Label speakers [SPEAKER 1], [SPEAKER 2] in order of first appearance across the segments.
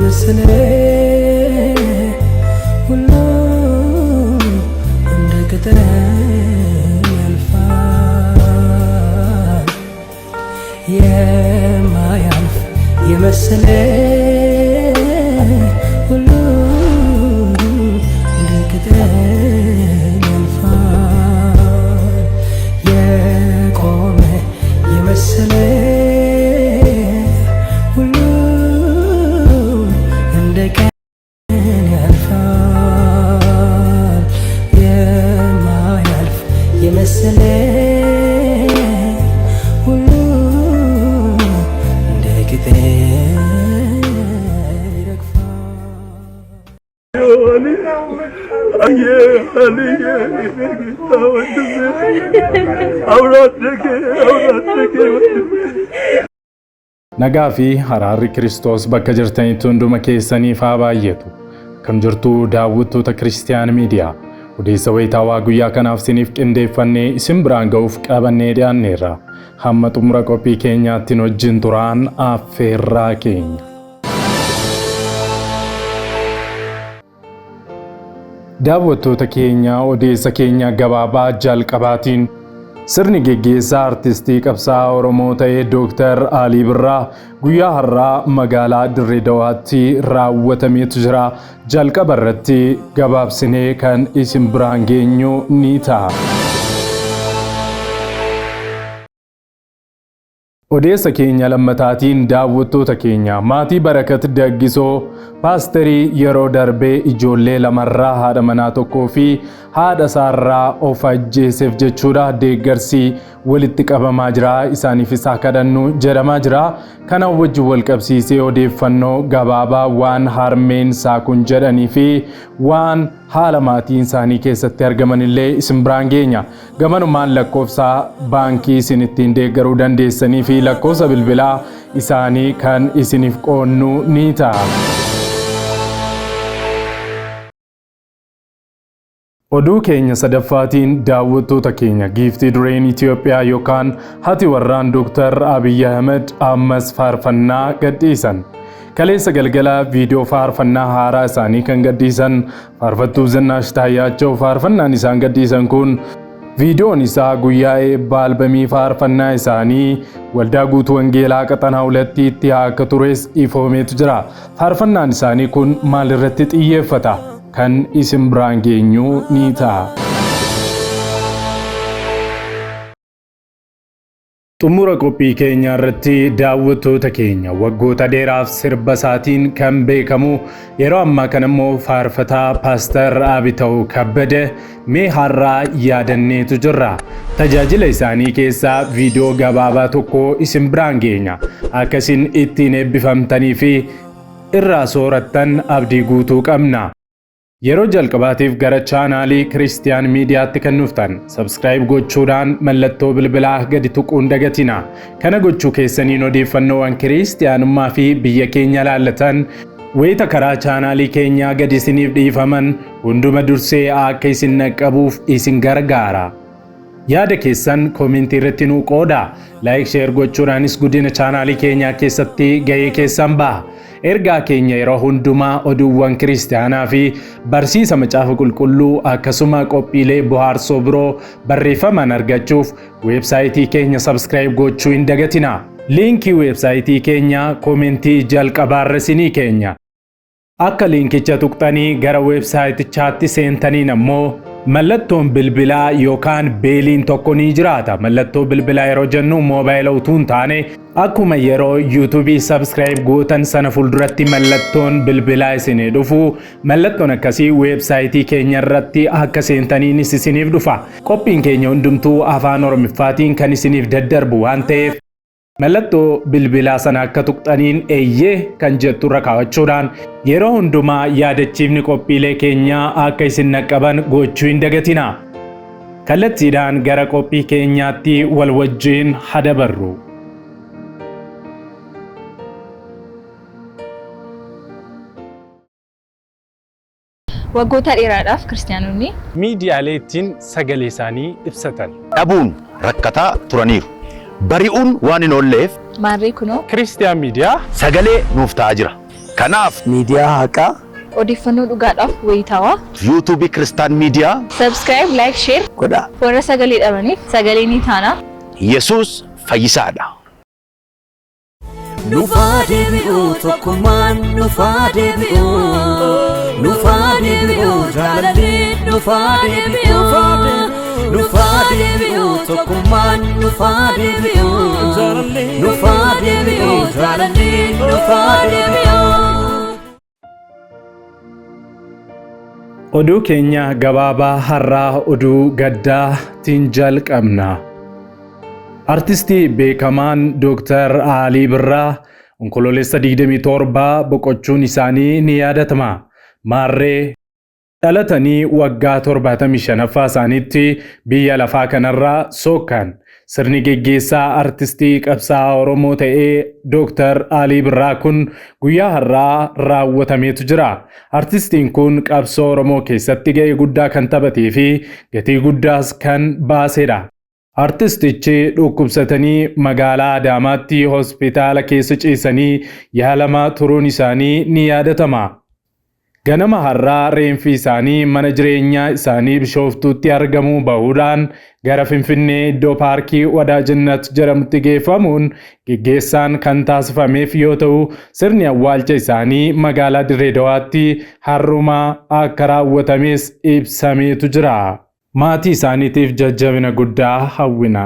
[SPEAKER 1] የመሰለ ሁሉ እንደ ቅጠል ያልፋል የማያልፍ የመሰለ ሁሉ እንደ ቅጠል ያልፋል የቆመ የመሰለ ሁሉ እንደ ቀን ያልፋል የማያልፍ የመሰለ ሁሉ እንደ ቅጠል
[SPEAKER 2] Nagaa fi haraarri Kiristoos bakka jirtanitti hunduma keessaniif haa baay'atu. Kam jirtu daawwattoota Kiristiyaan Miidiyaa. Odeessa wayitaawaa guyyaa kanaaf isiniif qindeeffannee isin biraan ga'uuf qabannee dhiyaanneerra. Hamma xumura qophii keenyaatti wajjin turaan affeerraa keenya. Daawwattoota keenya odeessa keenya gabaabaa jalqabaatiin sirni geggeessaa artistii qabsaa'aa Oromoo ta'ee Dr. Alii Birraa guyyaa har'aa magaalaa Dirree Dawaatti raawwatameetu jira. Jalqaba irratti gabaabsinee kan isin biraan geenyu ni ta'a. Odeessa keenya lammataatiin daawwattoota keenya maatii Barakat Daggisoo paasterii yeroo darbee ijoollee lamarraa haadha manaa tokkoo fi haadha isaarraa of ajjeeseef jechuudha deeggarsi walitti qabamaa jira isaaniifis kadhannu jedhamaa jira. Kana wajjin wal qabsiisee odeeffannoo gabaabaa waan harmeen isaa kun jedhanii fi waan haala maatiin isaanii keessatti argaman illee isin biraan geenya. Gamanumaan lakkoofsa baankii isin ittiin deeggaruu dandeessanii fi lakkoofsa bilbilaa isaanii kan isiniif qoonnu ni ta'a. Oduu keenya sadaffaatiin daawwattoota keenya giiftii dureen Itoophiyaa yookaan hati warraan Dr. Abiy Ahmed ammas faarfannaa gadhiisan. Kaleessa galgala viidiyoo faarfannaa haaraa isaanii kan gadhiisan faarfattuu Zinaash Taayyaachaw faarfannaan isaan gadhiisan kun viidiyoon isaa guyyaa eebba albamii faarfannaa isaanii waldaa guutuu wangeelaa qaxanaa 2tti akka tures ifoomeetu jira. Faarfannaan isaanii kun maal irratti xiyyeeffata? Kan isin biraan geenyu ni ta'a. Xumura qophii keenya irratti daawwattoota keenya waggoota dheeraaf sirba isaatiin kan beekamu yeroo ammaa kana immoo faarfataa Paaster Abita'uu Kabbade mee har'aa yaadanneetu jirra. Tajaajila isaanii keessaa viidiyoo gabaabaa tokko isin biraan geenya. Akkasiin ittiin eebbifamtanii fi irraa soorattan abdii guutuu qabna. Yeroo jalqabaatiif gara chaanaalii Kiristiyaan Miidiyaatti kan dhuftan subscribe gochuudhaan mallattoo bilbilaa gadi tuquun dagatina. Kana gochuu keessaniin odeeffannoowwan kiristiyaanummaa fi biyya keenya ilaallatan wayita karaa chaanaalii keenyaa gadi isiniif dhiifaman hunduma dursee akka isin naqqabuuf isin gargaara. Yaada keessan koomentii irratti nuu qooda. Like share gochuudhaanis guddina chaanaalii keenyaa keessatti gahee keessan ba'a. Ergaa keenya yeroo hundumaa oduuwwan kiristiyaanaa fi barsiisa macaafa qulqulluu akkasuma qophiilee bohaarsoo biroo barreeffaman argachuuf weebsaayitii keenya subscribe gochuu hin dagatina. Liinkii weebsaayitii keenya koomentii jalqabaarra isinii keenya. Akka liinkicha tuqxanii gara weebsaayitichaatti seentaniin ammoo mallattoon bilbilaa yookaan beeliin tokko ni jiraata. Mallattoo bilbilaa yeroo jennu moobaayila utuu hin taane akkuma yeroo YouTube subscribe gootan sana fuulduratti mallattoon bilbilaa isinii dhufu. Mallattoon akkasii weebsaayitii keenya irratti akka seentaniinis isiniif dhufa. Qophiin keenya hundumtuu afaan Oromiffaatiin kan isiniif daddarbu waan ta'eef mallattoo bilbilaa sana akka tuqxaniin eeyyee kan jettu irra kaawwachuudhaan yeroo hundumaa yaadachiifni qophiilee keenyaa akka isin naqqaban gochuu hin dagatina. Kallattiidhaan gara qophii keenyaatti wal wajjin hadabarru.
[SPEAKER 3] Waggoota dheeraadhaaf kiristiyaanonni
[SPEAKER 2] miidiyaaleetiin sagalee isaanii ibsatan
[SPEAKER 4] dhabuun rakkataa turaniiru. Bari'uun waan hin oolleef
[SPEAKER 3] maarree kunoo
[SPEAKER 2] Kiristiyaan Miidiyaa
[SPEAKER 4] sagalee nuuf ta'aa jira. Kanaaf
[SPEAKER 5] miidiyaa haqaa
[SPEAKER 3] odeeffannoo dhugaadhaaf wayitaawaa
[SPEAKER 4] yuutuubii Kiristaan Miidiyaa
[SPEAKER 3] subscribe, like, share
[SPEAKER 5] godhaa.
[SPEAKER 3] warra sagalee dhabaniif sagalee ni taana.
[SPEAKER 4] Yesuus Fayyisaadha.
[SPEAKER 1] Nufaa deebi'uu tokkummaan nufaa deebi'uu nufaa deebi'uu jaalallee nufaa deebi'uu nufaa deebi'uu tokkummaan nufaa deebi'uu nufaa deebi'uu jaalallee nufaa deebi'uu.
[SPEAKER 2] Oduu keenya gabaabaa har'aa oduu gaddaatiin jalqabna. Artistii beekamaan Dr. Alii Birraa onkoloolessa 27 boqochuun isaanii ni yaadatama. Maarree dhalatanii waggaa 75ffaa isaaniitti biyya lafaa kanarraa sookkan. Sirni geggeessaa artistii qabsaa'aa Oromoo ta'ee Dr. Alii Birraa kun guyyaa har'aa raawwatameetu jira. Artistiin kun qabsoo Oromoo keessatti ga'ee guddaa kan taphatee fi gatii guddaas kan baasedha. Artistichi dhukkubsatanii magaalaa Adaamaatti hospitaala keessa ciisanii yaalamaa turuun isaanii ni yaadatama. Ganama har'aa reenfi isaanii mana jireenyaa isaanii Bishooftuutti argamuu bahuudhaan gara Finfinnee iddoo paarkii Wadaajinnet jedhamutti geeffamuun geggeessaan kan taasifameef yoo ta'u, sirni awwaalcha isaanii magaalaa Dirree Dawaatti har'umaa akka raawwatames ibsameetu jira. Maatii isaaniitiif jajjabina guddaa hawwina.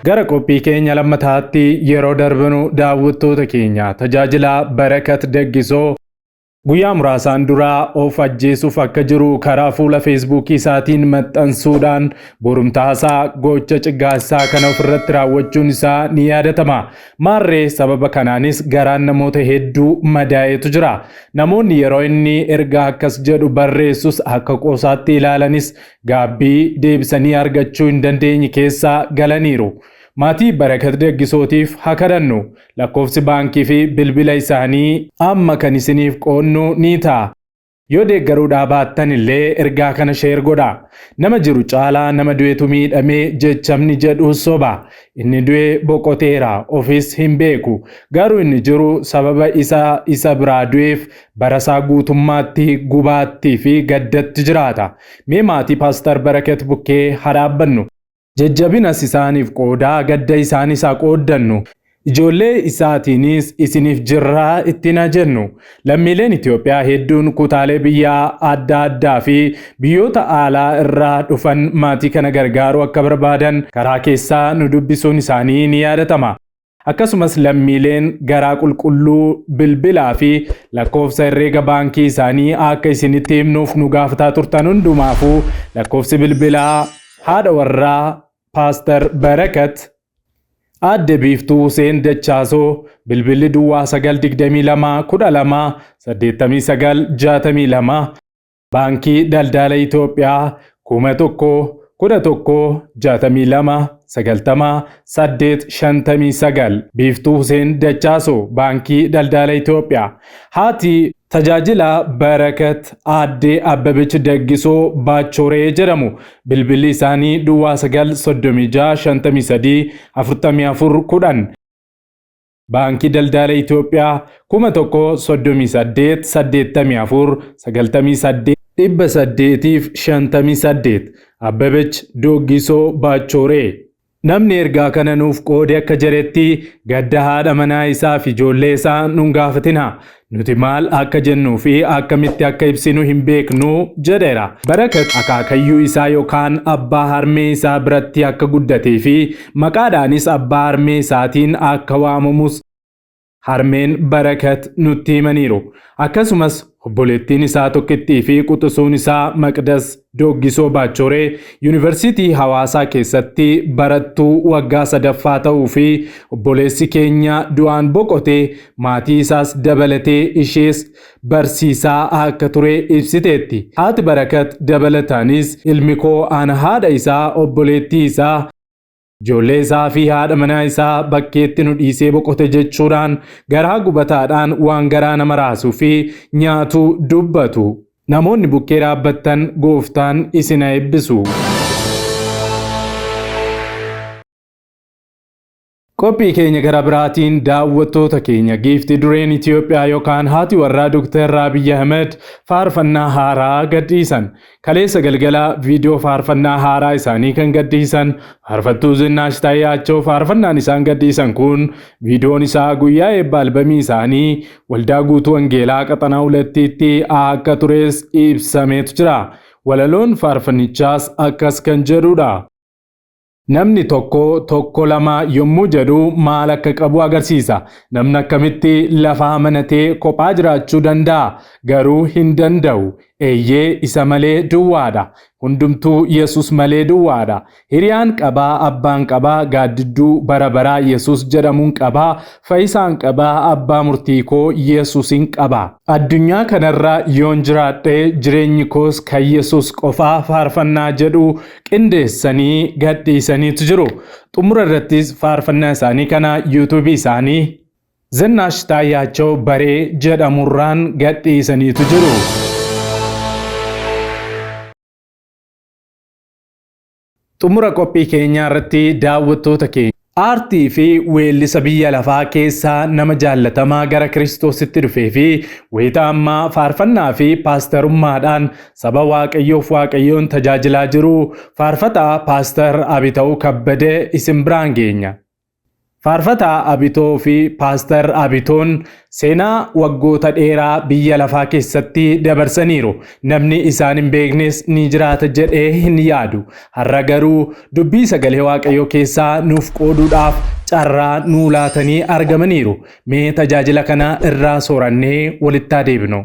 [SPEAKER 2] Gara qophii keenya lammataatti yeroo darbinu daawwattoota keenya tajaajila Barakat Daggisoo guyyaa muraasaan duraa of ajjeesuuf akka jiru karaa fuula feesbuukii isaatiin maxxansuudhaan borumtaasaa gocha ciggaasaa kana ofirratti raawwachuun isaa ni yaadatama. Maarree sababa kanaanis garaan namoota hedduu madaa'etu jira. Namoonni yeroo inni ergaa akkas jedhu barreessus akka qoosaatti ilaalanis gaabbii deebisanii argachuu hin dandeenye keessa galaniiru. Maatii Barakat Daggisootiif haa kadhannu. Lakkoofsi baankii fi bilbila isaanii amma kan isiniif qoonnu ni ta'a. Yoo deeggaruudhaa baattan illee ergaa kana sheer godhaa. Nama jiru caalaa nama du'etu miidhamee jechamni jedhu soba. Inni du'e boqoteera ofis hin beeku. Garuu inni jiru sababa isa biraa du'eef barasaa guutummaatti gubaattii fi gaddatti jiraata. Mee maatii Paaster Barakat bukkee haa dhaabbannu. Jajjabinas isaaniif qoodaa gadda isaanis haa qooddannu. Ijoollee isaatiinis isiniif jirraa ittiin haa jennu. Lammiileen Itoophiyaa hedduun kutaalee biyyaa adda addaa fi biyyoota alaa irraa dhufan maatii kana gargaaruu akka barbaadan karaa keessaa nu dubbisuun isaanii ni yaadatama. Akkasumas lammiileen garaa qulqulluu bilbilaa fi lakkoofsa herreega baankii isaanii akka isinitti himnuuf nu gaafataa turtan hundumaafuu lakkoofsi bilbilaa haadha warraa Paaster Barakat Aadde Biiftuu Huseen Dachaasoo bilbilli duwwaa 922 baankii daldala Itoophiyaa 1162 Biiftuu Huseen Dachaasoo baankii daldala Itoophiyaa. Haati tajaajila Barakat Aadde Abbabech Daggisoo Baachoree jedhamu bilbilli isaanii duwwaa 936534410 baankii daldala Itoophiyaa 1138949858 Abbabech Daggisoo Baachoree. Namni ergaa kana nuuf qoode akka jiretti gadda haadha manaa isaa fi ijoollee isaa nun gaafatina. Nuti maal akka jennuu fi akkamitti akka ibsinu hin beeknu jedheera. Barakat akaakayyuu isaa yookaan abbaa harmee isaa biratti akka guddatee fi maqaadhaanis abbaa harmee isaatiin akka waamamus harmeen Barakat nutti himaniiru. Akkasumas obboleettiin isaa tokkittii fi quxisuun isaa Maqdas Daggisoo Baachoree Yuunivarsiitii Hawaasaa keessatti barattuu waggaa 3ffaa ta'uu fi obboleessi keenya du'aan boqotee maatii isaas dabalatee ishees barsiisaa akka ture ibsiteetti. Haati Barakat dabalataanis ilmi koo ana haadha isaa obboleettii isaa Ijoollee isaa fi haadha manaa isaa bakkeetti nu dhiisee boqote jechuudhaan garaa gubataadhaan waan garaa nama raasuu fi nyaatu dubbatu. Namoonni bukkee dhaabbattan Gooftaan isin haa eebbisu. Qophii keenya gara biraatiin daawwattoota keenya giiftii dureen Itiyoophiyaa yookaan haati warraa Dr. Abiy Ahmed faarfannaa haaraa gadhiisan. Kaleessa galgala viidiyoo faarfannaa haaraa isaanii kan gadhiisan faarfattuu Zinaash Taayyachoo. Faarfannaan isaan gadhiisan kun viidiyoon isaa guyyaa eebba albamii isaanii waldaa guutuu wangeelaa qaxanaa hulattiitti akka tures ibsameetu jira. Walaloon faarfannichaas akkas kan jedhudha. Namni tokko lama yommuu jedhu maal akka qabu agarsiisa. Namni akkamitti lafa amanatee kophaa jiraachuu danda'a? Garuu hin danda'u. Eeyyee isa malee duwwaadha. Hundumtuu Yesus malee duwwaadha. Hiriyaan qabaa, abbaan qabaa, gaaddidduu bara baraa Yesus jedhamuun qabaa, fayyisaan qabaa, abbaa murtii koo Yesusin qabaa. Addunyaa kanarra yoon jiraadhee jireenyi koos kan Yesus qofaa faarfannaa jedhu qindeessanii gadhiisaniitu jiru. Xumura irrattis faarfannaa isaanii kana YouTube isaanii Zinaash Taayyachoo Baree jedhamurraan gadhiisaniitu jiru. Xumura qophii keenyaa irratti daawwattoota keenya aartii fi weellisa biyya lafaa keessaa nama jaallatamaa gara Kiristoositti dhufee fi wayita ammaa faarfannaa fi paastarummaadhaan saba Waaqayyoof Waaqayyoon tajaajilaa jiru faarfataa Paaster Abitoo Kabbadee isin biraan geenya. Faarfataa Abitoo fi Paaster Abitoon seenaa waggoota dheeraa biyya lafaa keessatti dabarsaniiru. Namni isaan hin beeknes ni jiraata jedhee hin yaadu. Har'a garuu dubbii sagalee Waaqayyoo keessaa nuuf qooduudhaaf carraa nuu laatanii argamaniiru. Mee tajaajila kana irraa soorannee walitti deebinu.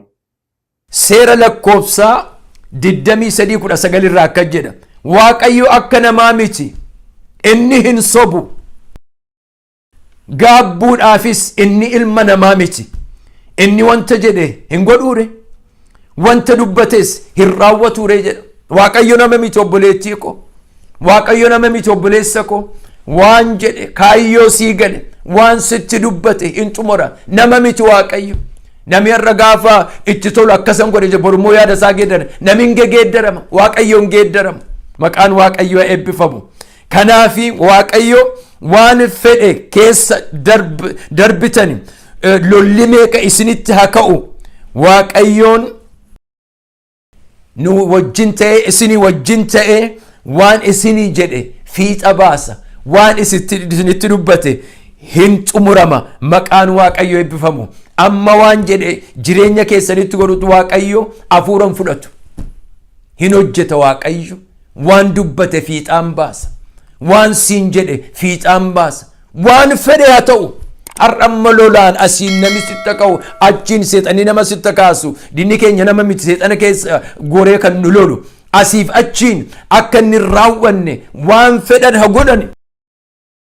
[SPEAKER 5] Seera lakkoofsaa 23:19 irraa akka jedha. Waaqayyo akka namaa miti. Inni hin sobu. Gaabbuudhaafis inni ilma namaa miti. Inni wanta jedhe hin godhuure, wanta dubbates hin raawwatuure jedha. Waaqayyo nama miti obboleettii ko, Waaqayyo nama miti obboleessa ko. Waan jedhe kaayyoo sii gale, waan sitti dubbate hin xumura. Nama miti Waaqayyo. Nami har'a gaafa itti tolu akkasan godhe borummoo yaada isaa geeddara. Nami hin geeddarama, Waaqayyo hin geeddaramu. Maqaan Waaqayyoo eebbifamu. Kanaafi Waaqayyo waan fedhe keessa darbitani lolli meeqa isinitti haa ka'u. Waaqayyoon nu wajjin ta'e isinii wajjin ta'e waan isinii jedhe fiixa baasa. Waan isinitti dubbate hin xumurama. Maqaan Waaqayyoo eebbifamu. Amma waan jedhe jireenya keessanitti godhutu Waaqayyo hafuuran fudhatu. Hin hojjeta Waaqayyo. Waan dubbate fiixaan baasa. Waan siin jedhe fiixaan baasa. Waan fedhe haa ta'u. Har'amma lolaan asiin nami sitta ka'u achiin seexanii nama sitta kaasu. Dinni keenya nama miti seexana keessa goree kan nu lolu. Asiif achiin akka inni raawwanne waan fedhan haa godhan.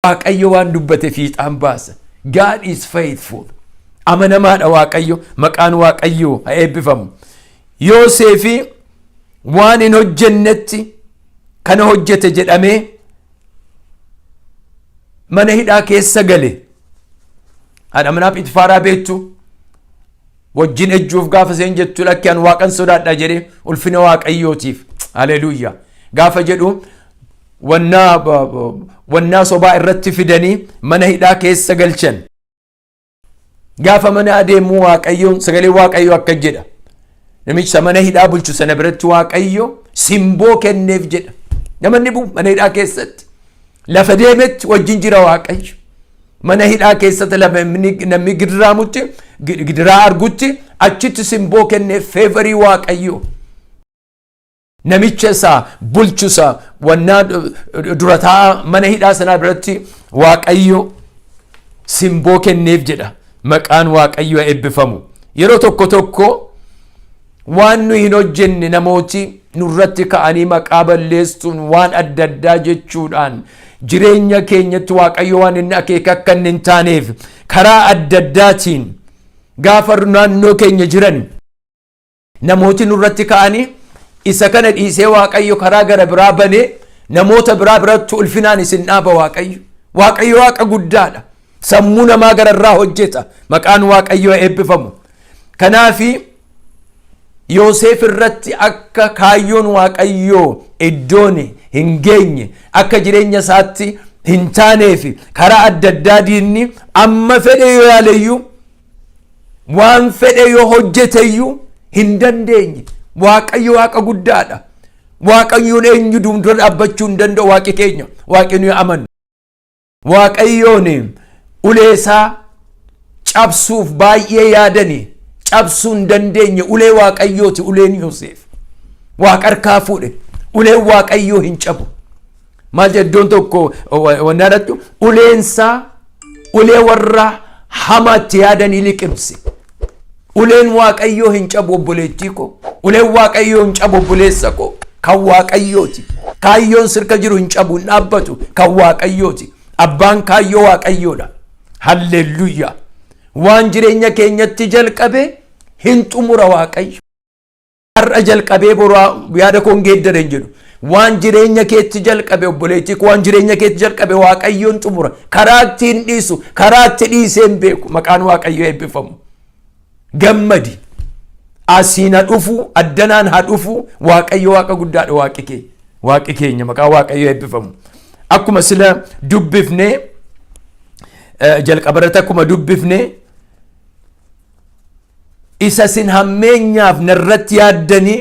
[SPEAKER 5] Waaqayyo waan dubbate fiixaan baasa. God is faithful. Amanamaadha Waaqayyo. Maqaan Waaqayyoo haa eebbifamu. Yoosefi waan hin hojjennetti kana hojjete jedhamee mana hidhaa keessa gale. Haadha manaa Phoxifaaraa beektu wajjin ejjuuf gaafa seen jettu lakkiyaan Waaqan sodaadha jedhee ulfina Waaqayyootiif. Haleluuyaa. Gaafa jedhu wannaa sobaa irratti fidanii mana hidhaa keessa galchan. Gaafa mana adeemu Waaqayyoon sagalee Waaqayyoo akka jedha. Namicha mana hidhaa bulchu sana biratti Waaqayyo simboo kenneef jedha. Namoonni mana hidhaa keessatti lafa deemetti wajjin jira Waaqayyo. Mana hidhaa keessatti namni gidiraa argutti achitti simboo kenneef feevarii Waaqayyo. Namicha isaa bulchu isaa wannaa durataa mana hidhaa sana biratti Waaqayyo simboo kenneef jedha. Maqaan Waaqayyo eebbifamu. Yeroo tokko waan nu hin hojjenne namooti nurratti ka'anii maqaa balleessuun waan adda addaa jechuudhaan jireenya keenyatti Waaqayyo waan inni akeeka akka inni hin taaneef karaa adda addaatiin gaafa naannoo keenya jiran namooti nurratti ka'anii isa kana dhiisee Waaqayyo karaa gara biraa banee namoota biraa biratti ulfinaan isin dhaaba waaqayyo. Waaqayyo waaqa guddaadha. Sammuu namaa gararraa hojjeta. Maqaan waaqayyo eebbifamu. Kanaafi Yoosef irratti akka kaayyoon waaqayyoo iddoon hin geenye akka jireenya isaatti hin taaneef karaa adda addaa diinni amma fedhe yoo yaaleyyuu waan fedhe yoo hojjeteyyuu hin dandeenye. Waaqayyo waaqa guddaadha. Waaqayyoon eenyu dura dhaabbachuu hin danda'u waaqi keenya. Waaqi nuyi amannu. Waaqayyoon uleesaa cabsuuf baay'ee yaadanii cabsuu hin dandeenye ulee waaqayyooti uleen Yoosef. Waaqa harkaa fuudhe uleen waaqayyoo hin cabu. Maal jeddoon tokko wannaadhattu uleensaa ulee warra hamaatti yaadanii liqimse. Uleen waaqayyoo hin cabu obboleettii ko. Uleen waaqayyoo hin cabu obboleessa ko. Kan waaqayyooti. Kaayyoon sirka jiru hin cabu hin dhaabbatu kan waaqayyooti. Abbaan kaayyoo waaqayyoodha. Halleluuyaa. Waan jireenya keenyatti jalqabe hin xumura waaqayyo. Har'a jalqabee boraa yaada koon geeddara hin jedhu. Waan jireenya keetti jalqabe obboleettii waan jireenya keetti jalqabe waaqayyoon xumura. Karaa ittiin dhiisu karaa itti dhiisee hin beeku. Maqaan waaqayyoo eebbifamu. Gammadi. Asiin haa dhufu addanaan haa dhufu waaqayyo waaqa guddaadha waaqi keenya. Waaqi keenya maqaa waaqayyoo eebbifamu. Akkuma sila dubbifnee jalqabarratti akkuma dubbifnee isa sin hammeenyaaf narratti yaaddanii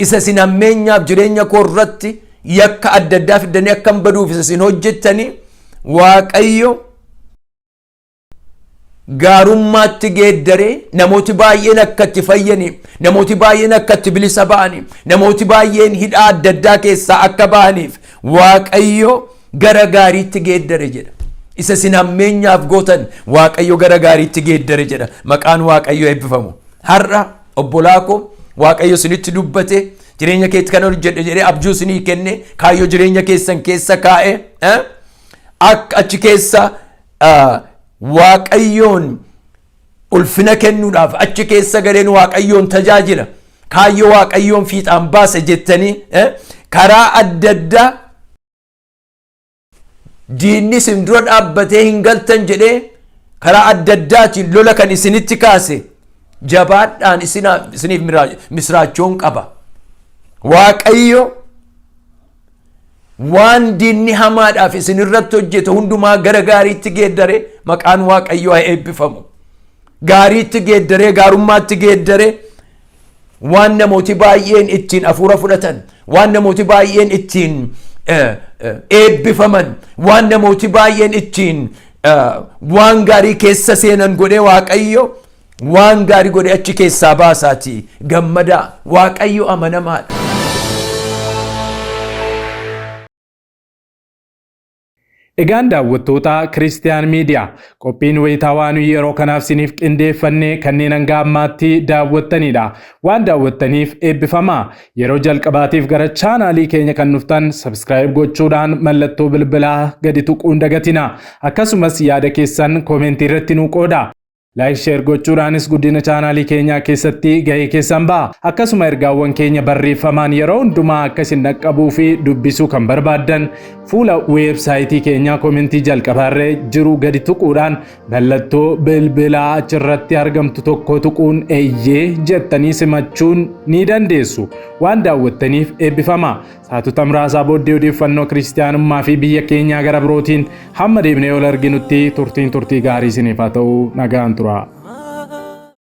[SPEAKER 5] isa sin hammeenyaaf jireenya koo irratti yakka adda addaa fidanii akka hin baduuf isa sin hojjettanii waaqayyo gaarummaatti geeddaree namooti baay'een akka itti fayyanii namooti baay'een akka itti bilisa ba'anii namooti baay'een hidhaa adda addaa keessaa akka ba'aniif waaqayyo gara gaariitti geeddare jedha. Isa sin hammeenyaaf gootan waaqayyo gara gaariitti geeddare jedha. Maqaan waaqayyo eebbifamu. Har'a obbolaa koo waaqayyo sinitti dubbate jireenya keetti kan hojjedhe jedhee abjuu sinii kenne kaayyoo jireenya keessan keessa kaa'e akka achi keessa waaqayyoon ulfina kennuudhaaf achi keessa gareen waaqayyoon tajaajila kaayyoo waaqayyoon fiixaan baase jettanii karaa adda addaa diinni isin dura dhaabbatee hin galtan jedhee karaa adda addaatiin lola kan isinitti kaase jabaadhaan isiniif misraachoon qaba. Waaqayyo waan diinni hamaadhaaf isin irratti hojjete hundumaa gara gaariitti geeddare maqaan waaqayyo haa eebbifamu. Gaariitti geeddare gaarummaatti geeddare waan namooti baay'een ittiin hafuura fudhatan waan namooti baay'een ittiin eebbifaman waan namooti baay'een ittiin waan gaarii keessa seenan godhee waaqayyo waan gaarii godhee achi keessaa baasaati gammadaa. Waaqayyo amanamaadha.
[SPEAKER 2] Egaan daawwattoota Kiristiyaan Miidiyaa qophiin wayitaawaa nuyi yeroo kanaaf siniif qindeeffannee kanneen hanga ammaatti daawwattanidha. Waan daawwattaniif eebbifamaa. Yeroo jalqabaatiif gara chaanaalii keenya kan dhuftan subscribe gochuudhaan mallattoo bilbilaa gadi tuquun dagatina. Akkasumas yaada keessan koomentii irratti nu qooda. Like share gochuudhaanis guddina chaanaalii keenyaa keessatti gahee keessan ba'a. Akkasuma ergaawwan keenya barreeffamaan yeroo hundumaa akka isin dhaqqabuu fi dubbisuu kan barbaaddan fuula weebsaayitii keenyaa koomentii jalqabaarra jiru gadi tuquudhaan mallattoo bilbilaa achirratti argamtu tokko tuquun eeyyee jettanii simachuun ni dandeessu. Waan daawwattaniif eebbifamaa. Saatota muraasaa booddee odeeffannoo kiristiyaanummaa fi biyya keenyaa gara birootiin hamma deebinee ol arginutti turtiin turtii gaarii isiniif haa ta'u nagaan tura.